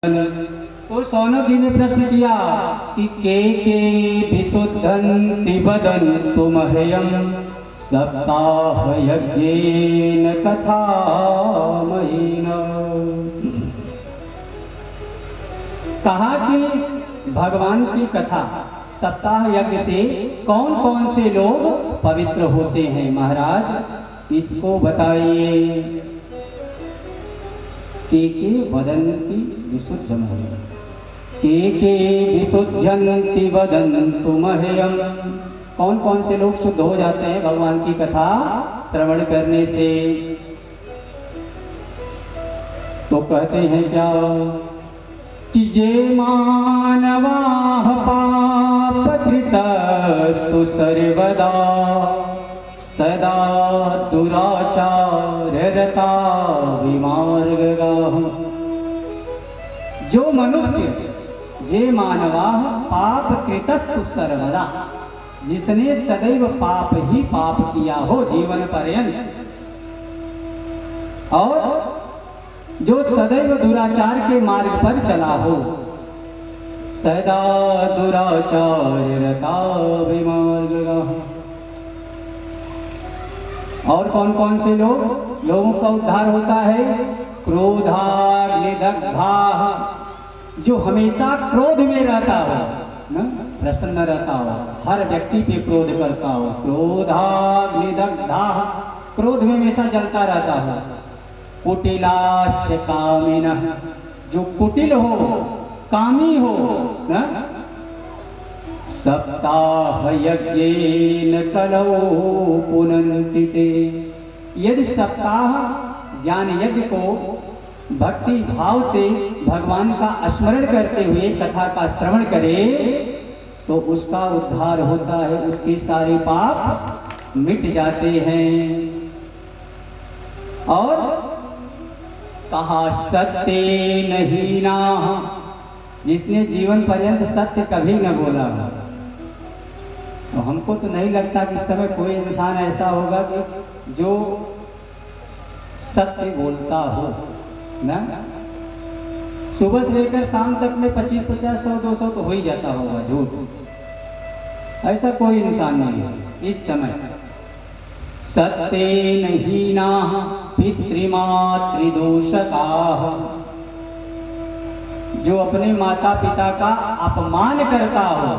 तो सौनक जी ने प्रश्न किया कि के विशुद्धन्ति वदन्तु मह्यं सप्ताह यज्ञेन कथामयेन। कहा कि भगवान की कथा सप्ताह यज्ञ से कौन कौन से लोग पवित्र होते हैं महाराज, इसको बताइए। के वदन्ति विशुद्धमह्यं, के विशुद्धन्ति वदन्तु मह्यं। कौन कौन से लोग शुद्ध हो जाते हैं भगवान की कथा श्रवण करने से? तो कहते हैं क्या कि जे मानवाः पापकृतस्तु सर्वदा सदा दुराचाररता विमार्गाः। जो मनुष्य जे मानवाः पापकृतस्तु सर्वदा, जिसने सदैव पाप ही पाप किया हो जीवन पर्यंत, और जो सदैव दुराचार के मार्ग पर चला हो, सदा दुराचाररता विमार्गाः। और कौन कौन से लोगों का उद्धार होता है? क्रोधाग्निदग्धाः, जो हमेशा क्रोध में रहता हो, प्रसन्न रहता हो, हर व्यक्ति पे क्रोध करता हो। क्रोधाग्निदग्धाः, क्रोध में हमेशा जलता रहता हो। कुटिलास्य कामिनः, जो कुटिल हो, कामी हो। सप्ताह यज्ञेन कलौ पुनन्ति ते। यदि सप्ताह ज्ञान यज्ञ को भक्ति भाव से भगवान का स्मरण करते हुए कथा का श्रवण करे तो उसका उद्धार होता है, उसके सारे पाप मिट जाते हैं। और कहा सत्येन हीनाः, जिसने जीवन पर्यंत सत्य कभी न बोला हो। तो हमको तो नहीं लगता कि इस समय कोई इंसान ऐसा होगा कि जो सत्य बोलता हो ना। सुबह से लेकर शाम तक में 25, 50, 100, 200 तो हो ही जाता होगा झूठ। ऐसा कोई इंसान नहीं है इस समय। सत्येन हीनाः पितृमातृदोषकाः, जो अपने माता पिता का अपमान करता हो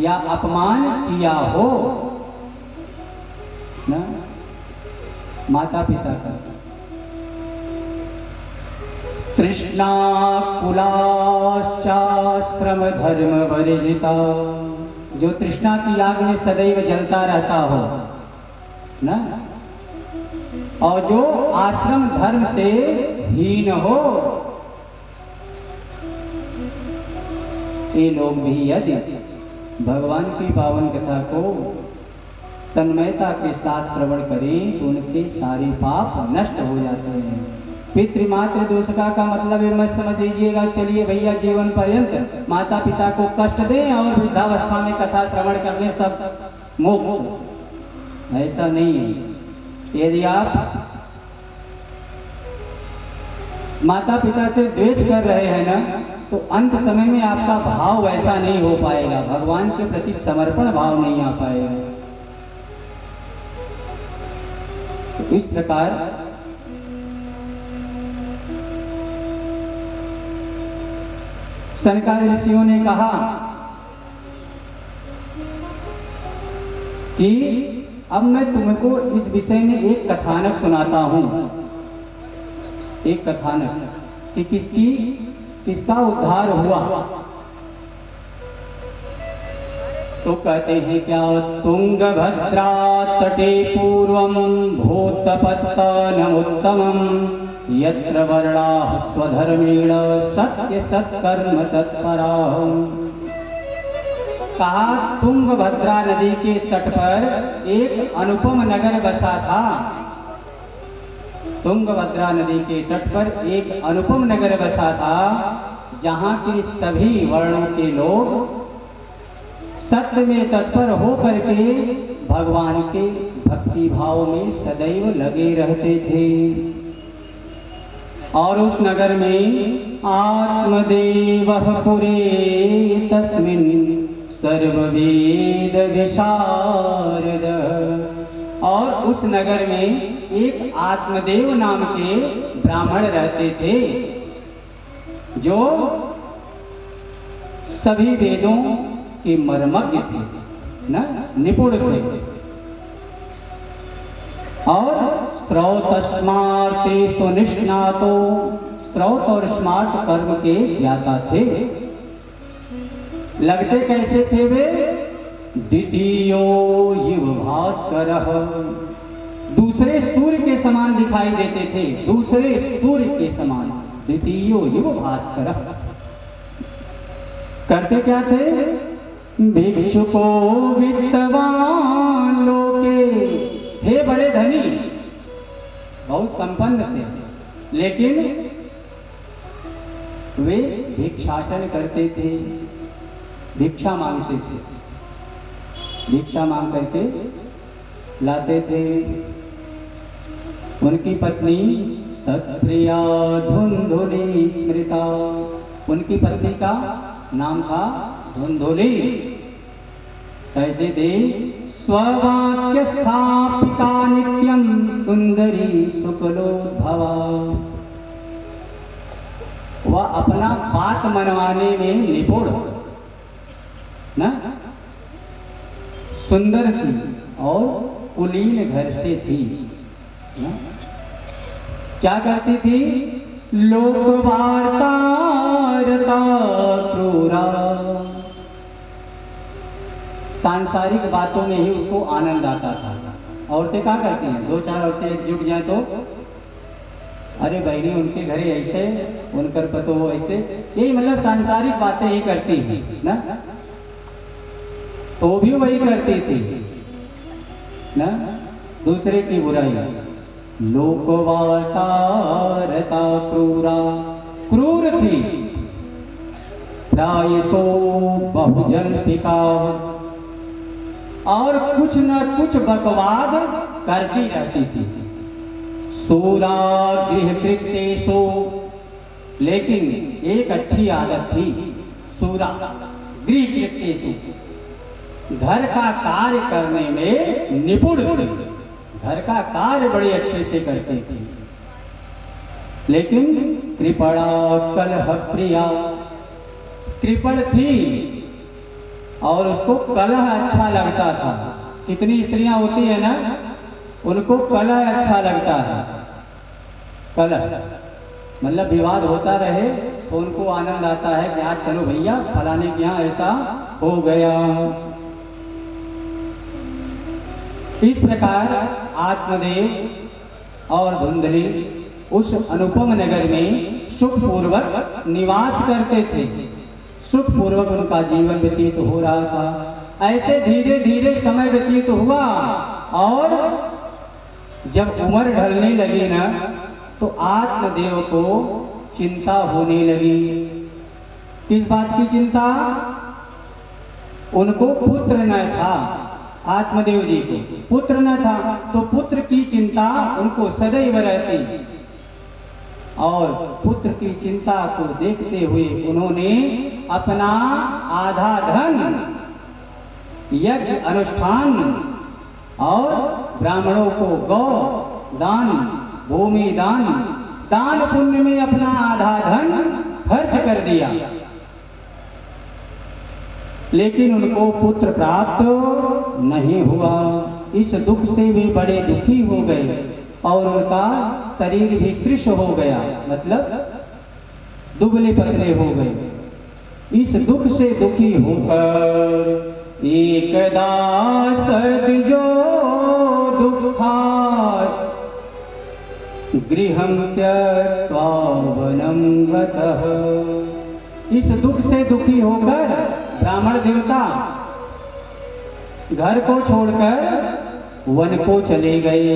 या अपमान किया हो ना, माता पिता का। तृष्णाकुलाश्चास्त्रम धर्म वर्जिता, जो तृष्णा की आग में सदैव जलता रहता हो ना, और जो आश्रम धर्म से हीन हो। ये लोग भी यदि भगवान की पावन कथा को तन्मयता के साथ श्रवण करें तो उनके सारे पाप नष्ट हो जाते हैं। पितृमातृ दोषका का मतलब है, मत समझ लीजिएगा चलिए भैया जीवन पर्यंत माता पिता को कष्ट दें और वृद्धावस्था में कथा श्रवण करने सब मुक्त। ऐसा नहीं है। यदि आप माता पिता से द्वेष कर रहे हैं ना, तो अंत समय में आपका भाव वैसा नहीं हो पाएगा, भगवान के प्रति समर्पण भाव नहीं आ पाएगा। तो इस प्रकार सनकादिक ऋषियों ने कहा कि अब मैं तुमको इस विषय में एक कथानक सुनाता हूं। एक कथानक कि किसका उद्धार हुआ। तो कहते हैं क्या, तुंगभद्रा तटे पूर्वं भूतपत्तनमुत्तमं यत्र वर्णाः स्वधर्मेण सत्य सत्कर्म तत्पराः। कहा तुंगभद्रा नदी के तट पर एक अनुपम नगर बसा था। तुंगभद्रा नदी के तट पर एक अनुपम नगर बसा था, जहाँ के सभी वर्णों के लोग सत्य में तत्पर हो करके भगवान के भक्ति भाव में सदैव लगे रहते थे। और उस नगर में आत्मदेवः पुरे तस्मिन् सर्ववेद विशारद। और उस नगर में एक आत्मदेव नाम के ब्राह्मण रहते थे जो सभी वेदों के मर्मज्ञ थे, ना, निपुण थे। और स्त्रौतस्मार्ते सुनिष्णातो, स्त्रौत और स्मार्ट कर्म के ज्ञाता थे। लगते कैसे थे वे? द्वितीयो युव भास्करः, दूसरे सूर्य के समान दिखाई देते थे, दूसरे सूर्य के समान। द्वितीयो युव भास्करः करते क्या थे? भिक्षुको वित्तवान लोके, थे बड़े धनी, बहुत संपन्न थे, लेकिन वे भिक्षाटन करते थे, भिक्षा मांगते थे, भिक्षा मांग करके लाते थे। उनकी पत्नी तत्प्रिया धुंधुली स्मृता, उनकी पत्नी का नाम था धुंधुली। कैसे थे? स्ववाक्य स्थापिका नित्यम सुंदरी शुक्लोद्भवा, वह अपना बात मनवाने में निपुण, ना, सुंदर थी और कुलीन घर से थी, ना? क्या करती थी? लोकवार्ता रता क्रूरा, सांसारिक बातों में ही उसको आनंद आता था। औरतें क्या करती हैं? दो चार औरतें एकजुट जाए तो अरे बहनी उनके घरे ऐसे, उनकर पतो ऐसे, यही मतलब सांसारिक बातें ही करती हैं, ना। तो भी वही करती थी, ना, दूसरे की बुराई। लोकवार्ता रता क्रूरा, क्रूर थी। प्रायसो बहुजन पिका, और कुछ न कुछ बकवाद करती रहती थी। सूरा गृह कृत्येषु, लेकिन एक अच्छी आदत थी। सूरा गृह कृत्येषु, घर का कार्य करने में निपुण थी, घर का कार्य बड़े अच्छे से करती थी। लेकिन कृपणा कलह प्रिया, कृपण थी और उसको कलह अच्छा लगता था। कितनी स्त्रियां होती है ना, उनको कलह अच्छा लगता है। कलह मतलब विवाद होता रहे तो उनको आनंद आता है कि आज चलो भैया फलाने के यहाँ ऐसा हो गया। इस प्रकार आत्मदेव और धुंधली उस अनुपम नगर में सुखपूर्वक निवास करते थे। सुखपूर्वक उनका जीवन व्यतीत हो रहा था। ऐसे धीरे धीरे समय व्यतीत हुआ और जब उम्र ढलने लगी ना तो आत्मदेव को चिंता होने लगी। किस बात की चिंता? उनको पुत्र न था, आत्मदेव जी को पुत्र न था, तो पुत्र की चिंता उनको सदैव रहती। और पुत्र की चिंता को देखते हुए उन्होंने अपना आधा धन यज्ञ अनुष्ठान और ब्राह्मणों को गौ दान, भूमि दान, दान पुण्य में अपना आधा धन खर्च कर दिया। लेकिन उनको पुत्र प्राप्त नहीं हुआ। इस दुख से वे बड़े दुखी हो गए और उनका शरीर भी कृश हो गया, मतलब दुबले पतले हो गए। इस दुख से दुखी होकर एकदा सर्द जो दुखात गृहं त्यक्त्वा वनं गतः। इस दुख से दुखी होकर ब्राह्मण देवता घर को छोड़कर वन को चले गए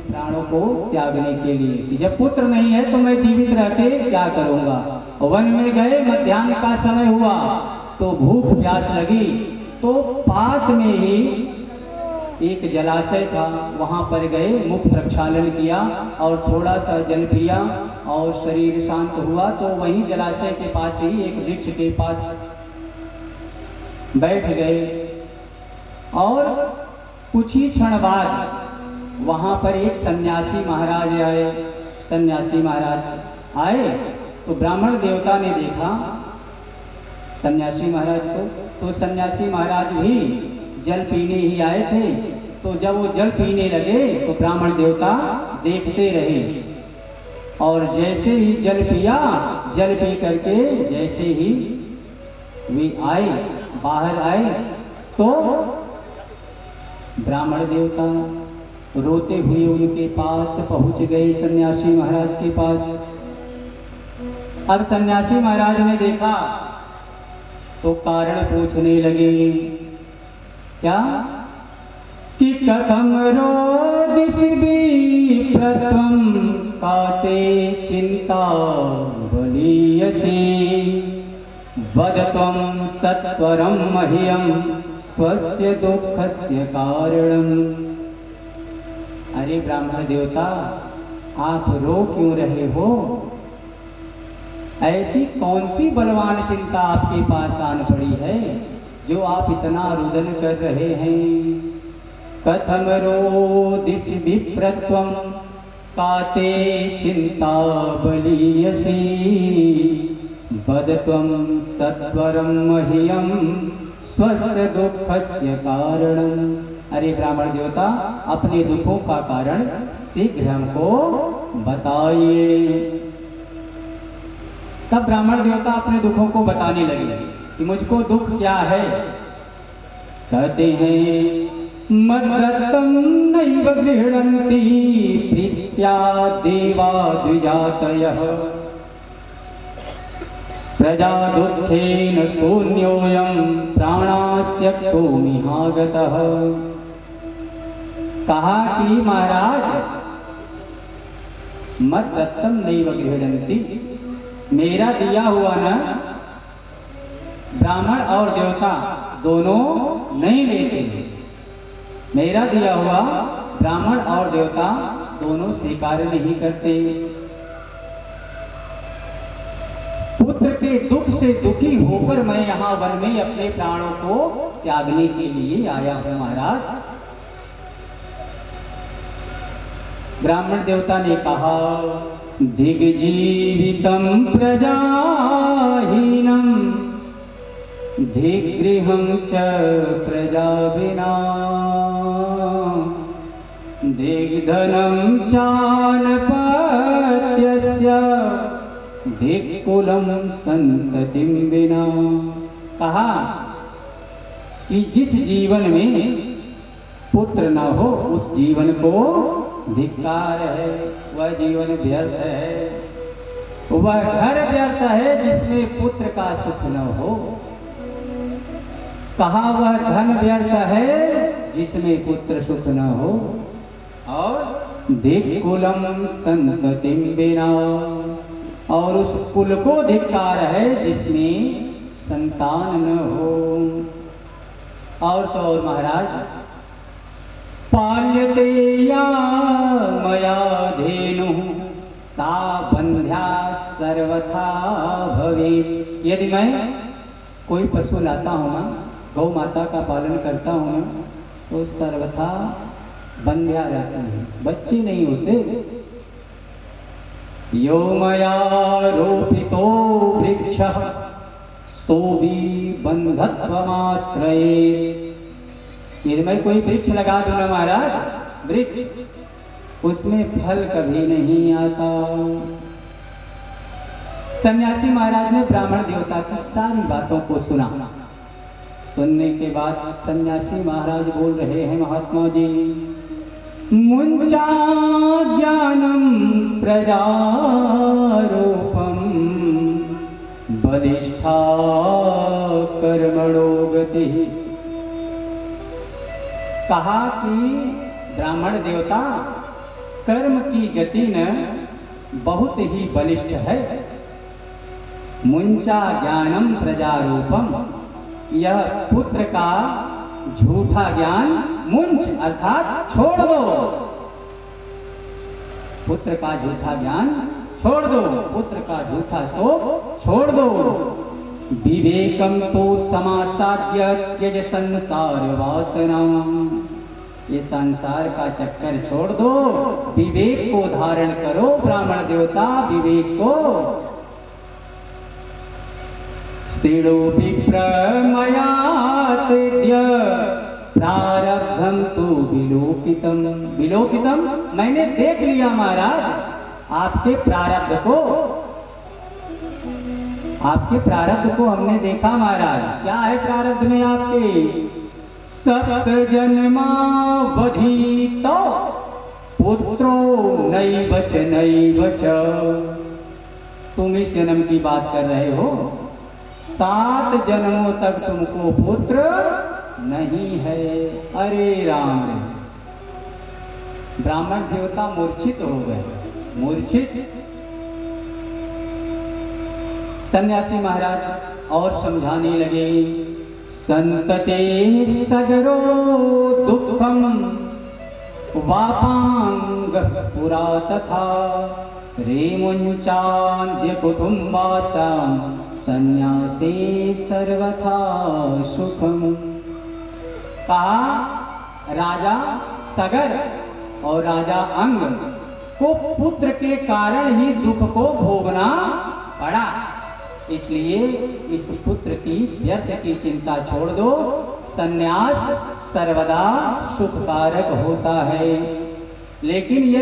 प्राणों को त्यागने के लिए कि जब पुत्र नहीं है तो मैं जीवित रह के क्या करूंगा। वन में गए, मध्याह्न का समय हुआ तो भूख प्यास लगी, तो पास में ही एक जलाशय था, वहाँ पर गए, मुख प्रक्षालन किया और थोड़ा सा जल पिया और शरीर शांत हुआ। तो वहीं जलाशय के पास ही एक वृक्ष के पास बैठ गए और कुछ ही क्षण बाद वहाँ पर एक सन्यासी महाराज आए। सन्यासी महाराज आए तो ब्राह्मण देवता ने देखा सन्यासी महाराज को, तो सन्यासी महाराज भी जल पीने ही आए थे। तो जब वो जल पीने लगे तो ब्राह्मण देवता देखते रहे और जैसे ही जल पिया, जल पी करके जैसे ही वे आए, बाहर आए, तो ब्राह्मण देवता रोते हुए उनके पास पहुंच गए, सन्यासी महाराज के पास। अब सन्यासी महाराज ने देखा तो कारण पूछने लगे, क्या कि कथम रोदिस विप्रत्वं काते चिंता बलीयसी वदत्वं सत्वरं मह्यं स्वस्य दुःखस्य कारणम्। अरे ब्राह्मण देवता, आप रो क्यों रहे हो? ऐसी कौन सी बलवान चिंता आपके पास आन पड़ी है जो आप इतना रुदन कर रहे हैं? कथम रोदिस विप्रत्वं काते चिंता बलीयसी वदत्वं सत्वरं मह्यं स्वस्य दुःखस्य कारणम्। अरे ब्राह्मण देवता, अपने दुखों का कारण शीघ्र हमको बताइए। तब ब्राह्मण देवता अपने दुखों को बताने लगे कि मुझको दुख क्या है। कहते हैं, मद्रतं नैव गृह्णन्ति प्रीत्या देवा द्विजातयः प्रजा दुःखेन शून्योऽयं प्राणास्त्यक्तो मिहागतः। कहा कि महाराज, मद्रतं नैव गृह्णन्ति, मेरा दिया हुआ न ब्राह्मण और देवता दोनों नहीं लेते। मेरा दिया हुआ ब्राह्मण और देवता दोनों स्वीकार नहीं करते। पुत्र के दुख से दुखी होकर मैं यहाँ वन में अपने प्राणों को त्यागने के लिए आया हूँ महाराज। ब्राह्मण देवता ने कहा, दिग्जीवितं प्रजाहीनं धिगृहं च प्रजा विना दिग्धनं चानपत्यस्य धिक्कुलं संततिं विना। कहा कि जिस जीवन में पुत्र न हो उस जीवन को धिक्कार है, वह जीवन व्यर्थ है। वह घर व्यर्थ है जिसमें पुत्र का सुख न हो। कहा वह धन व्यर्थ है जिसमें पुत्र सुख न हो। और धिक्कुलं संततिं विना, और उस कुल को धिक्कार है जिसमें संतान न हो। और तो और महाराज, पाल्यते या मया धेनुः सा बंध्या सर्वथा भवेत्। यदि मैं कोई पशु लाता हूँ ना, गौ माता का पालन करता हूँ ना, तो सर्वथा बंध्या रहते हैं, बच्चे नहीं होते। यो मया रोपितो वृक्षः सोऽपि बन्धत्वमाश्रयेत्। यदि मैं कोई वृक्ष लगा दूं ना महाराज, वृक्ष, उसमें फल कभी नहीं आता। सन्यासी महाराज ने ब्राह्मण देवता की सारी बातों को सुना। सुनने के बाद सन्यासी महाराज बोल रहे हैं, महात्मा जी, मुंचा ज्ञानम प्रजारूपम बलिष्ठा कर्मणो गति। कहा कि ब्राह्मण देवता, कर्म की गति न बहुत ही बलिष्ठ है। मुंचा ज्ञानम प्रजारूपम, यह पुत्र का झूठा ज्ञान मुंच अर्थात छोड़ दो। पुत्र का झूठा ज्ञान छोड़ दो, पुत्र का झूठा शोक छोड़ दो। विवेकम तो समासाद्य त्यज संसार वासना। ये संसार का चक्कर छोड़ दो, विवेक को धारण करो। ब्राह्मण देवता विवेक को। स्त्रीणो विप्रमया तेद्य प्रारब्धम तो विलोकितम। विलोकितम मैंने देख लिया महाराज आपके प्रारब्ध को, आपके प्रारब्ध को हमने देखा महाराज। क्या है प्रारब्ध में आपके? सप्त जन्मावधि तो पुत्रो नैव च। तुम इस जन्म की बात कर रहे हो, 7 जन्मों तक तुमको पुत्र नहीं है। अरे राम रे, ब्राह्मण देवता मूर्छित हो गए, मूर्छित। सन्यासी महाराज और समझाने लगे। संतते सगरो दुखम वापांग पुरा तथा रेमुंचान्य कुटुंबासाम सन्यासे सर्वथा सुखम। कहा राजा सगर और राजा अंग को पुत्र के कारण ही दुख को भोगना पड़ा, इसलिए इस पुत्र की व्यर्थ की चिंता छोड़ दो। सन्यास सर्वदा सुखकारक होता है। लेकिन ये